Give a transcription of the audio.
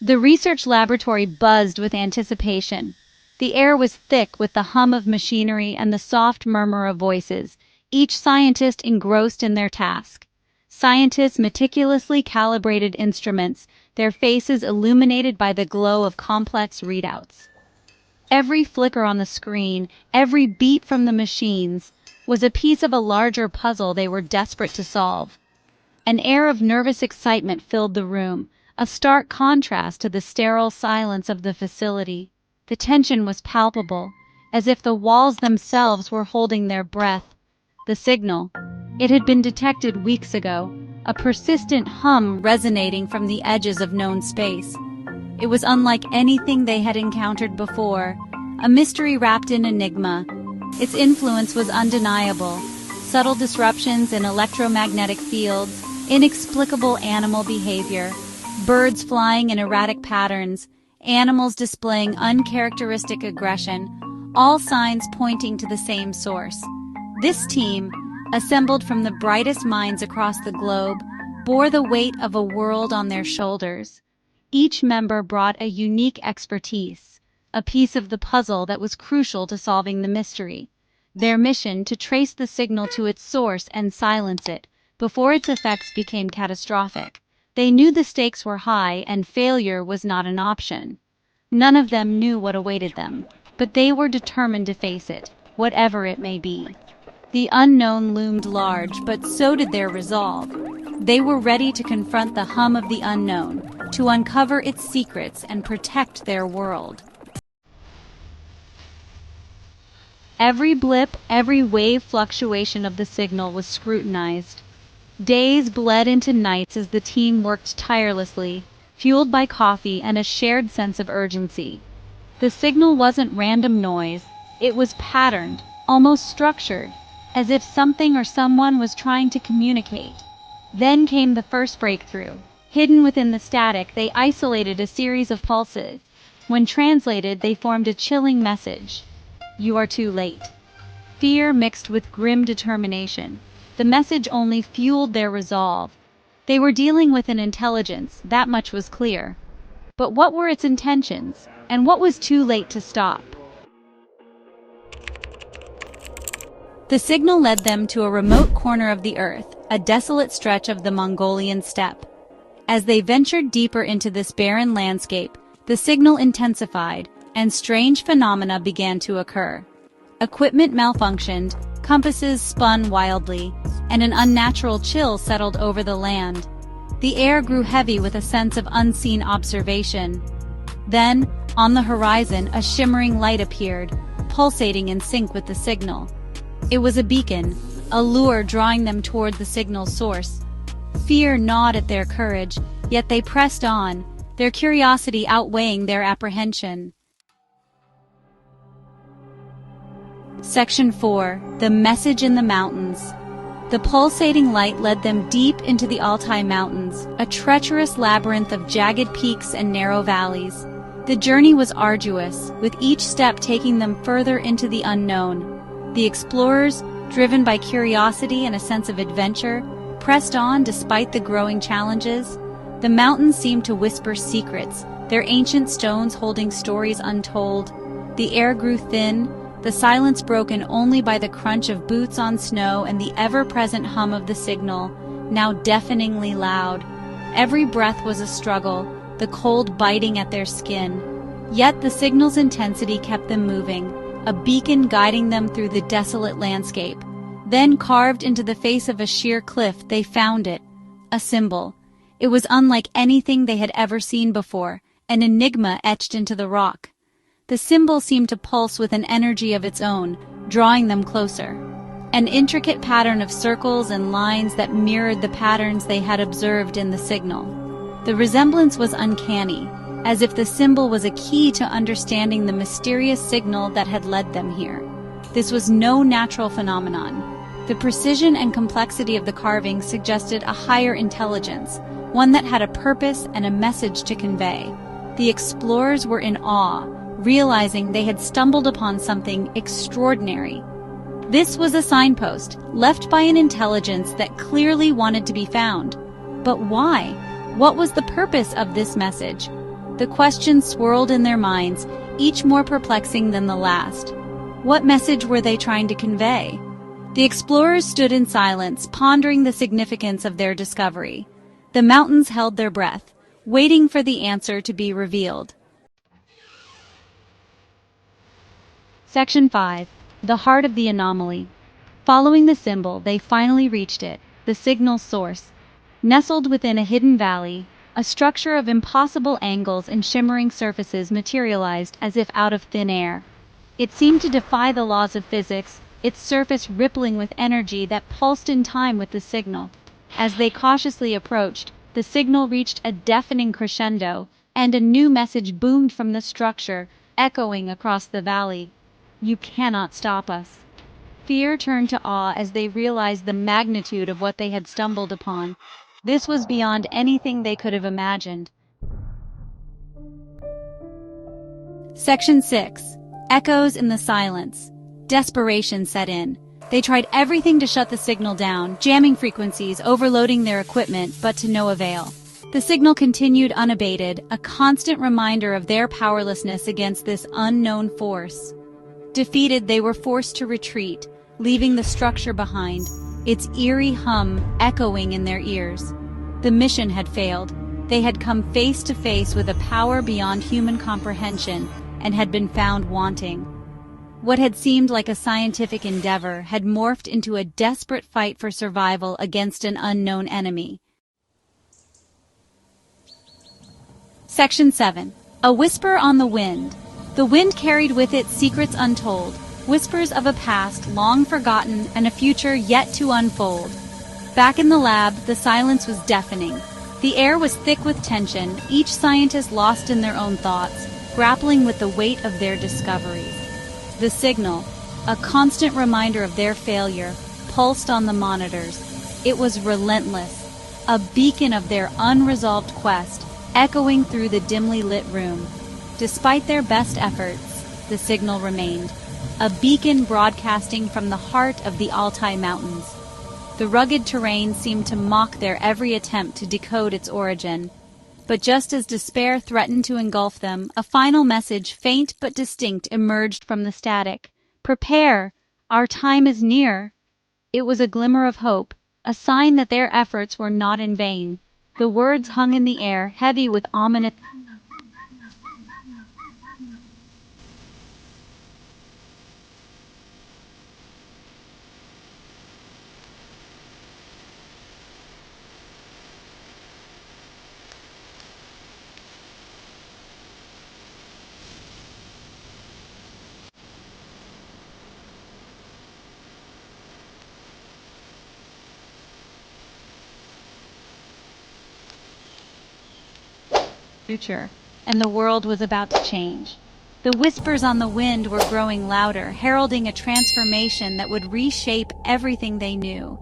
The research laboratory buzzed with anticipation. The air was thick with the hum of machinery and the soft murmur of voices, each scientist engrossed in their task. Scientists meticulously calibrated instruments, their faces illuminated by the glow of complex readouts. Every flicker on the screen, every beat from the machines, was a piece of a larger puzzle they were desperate to solve. An air of nervous excitement filled the room, a stark contrast to the sterile silence of the facility. The tension was palpable, as if the walls themselves were holding their breath. The signal. It had been detected weeks ago, a persistent hum resonating from the edges of known space. It was unlike anything they had encountered before, a mystery wrapped in enigma. Its influence was undeniable. Subtle disruptions in electromagnetic fields, inexplicable animal behavior, birds flying in erratic patterns, animals displaying uncharacteristic aggression, all signs pointing to the same source. This team, assembled from the brightest minds across the globe, bore the weight of a world on their shoulders. Each member brought a unique expertise, a piece of the puzzle that was crucial to solving the mystery. Their mission to trace the signal to its source and silence it, before its effects became catastrophic. They knew the stakes were high and failure was not an option. None of them knew what awaited them, but they were determined to face it, whatever it may be. The unknown loomed large, but so did their resolve. They were ready to confront the hum of the unknown, to uncover its secrets and protect their world. Every blip, every wave fluctuation of the signal was scrutinized. Days bled into nights as the team worked tirelessly, fueled by coffee and a shared sense of urgency. The signal wasn't random noise, it was patterned, almost structured, as if something or someone was trying to communicate. Then came the first breakthrough. Hidden within the static, they isolated a series of pulses. When translated, they formed a chilling message. You are too late. Fear mixed with grim determination. The message only fueled their resolve. They were dealing with an intelligence, that much was clear. But what were its intentions, and what was too late to stop? The signal led them to a remote corner of the earth, a desolate stretch of the Mongolian steppe. As they ventured deeper into this barren landscape, the signal intensified, and strange phenomena began to occur. Equipment malfunctioned, compasses spun wildly, and an unnatural chill settled over the land. The air grew heavy with a sense of unseen observation. Then, on the horizon, a shimmering light appeared, pulsating in sync with the signal. It was a beacon, a lure drawing them toward the signal's source. Fear gnawed at their courage, yet they pressed on, their curiosity outweighing their apprehension. Section 4. The Message in the Mountains. The pulsating light led them deep into the Altai Mountains, a treacherous labyrinth of jagged peaks and narrow valleys. The journey was arduous, with each step taking them further into the unknown. The explorers, driven by curiosity and a sense of adventure, pressed on despite the growing challenges. The mountains seemed to whisper secrets, their ancient stones holding stories untold. The air grew thin, the silence broken only by the crunch of boots on snow and the ever-present hum of the signal, now deafeningly loud. Every breath was a struggle, the cold biting at their skin. Yet the signal's intensity kept them moving, a beacon guiding them through the desolate landscape. Then, carved into the face of a sheer cliff, they found it, a symbol. It was unlike anything they had ever seen before, an enigma etched into the rock. The symbol seemed to pulse with an energy of its own, drawing them closer. An intricate pattern of circles and lines that mirrored the patterns they had observed in the signal. The resemblance was uncanny, as if the symbol was a key to understanding the mysterious signal that had led them here. This was no natural phenomenon. The precision and complexity of the carving suggested a higher intelligence, one that had a purpose and a message to convey. The explorers were in awe, realizing they had stumbled upon something extraordinary. This was a signpost, left by an intelligence that clearly wanted to be found. But why? What was the purpose of this message? The questions swirled in their minds, each more perplexing than the last. What message were they trying to convey? The explorers stood in silence, pondering the significance of their discovery. The mountains held their breath, waiting for the answer to be revealed. Section 5. The Heart of the Anomaly. Following the symbol, they finally reached it, the signal's source. Nestled within a hidden valley, a structure of impossible angles and shimmering surfaces materialized as if out of thin air. It seemed to defy the laws of physics, its surface rippling with energy that pulsed in time with the signal. As they cautiously approached, the signal reached a deafening crescendo, and a new message boomed from the structure, echoing across the valley. "You cannot stop us." Fear turned to awe as they realized the magnitude of what they had stumbled upon. This was beyond anything they could have imagined. Section 6. Echoes in the silence. Desperation set in. They tried everything to shut the signal down, jamming frequencies, overloading their equipment, but to no avail. The signal continued unabated, a constant reminder of their powerlessness against this unknown force. Defeated, they were forced to retreat, leaving the structure behind, its eerie hum echoing in their ears. The mission had failed. They had come face to face with a power beyond human comprehension and had been found wanting. What had seemed like a scientific endeavor had morphed into a desperate fight for survival against an unknown enemy. Section 7. A Whisper on the Wind. The wind carried with it secrets untold, whispers of a past long forgotten and a future yet to unfold. Back in the lab, the silence was deafening. The air was thick with tension, each scientist lost in their own thoughts, grappling with the weight of their discoveries. The signal, a constant reminder of their failure, pulsed on the monitors. It was relentless, a beacon of their unresolved quest, echoing through the dimly lit room. Despite their best efforts, the signal remained, a beacon broadcasting from the heart of the Altai Mountains. The rugged terrain seemed to mock their every attempt to decode its origin. But just as despair threatened to engulf them, a final message, faint but distinct, emerged from the static. "Prepare! Our time is near!" It was a glimmer of hope, a sign that their efforts were not in vain. The words hung in the air, heavy with ominous future, and the world was about to change. The whispers on the wind were growing louder, heralding a transformation that would reshape everything they knew.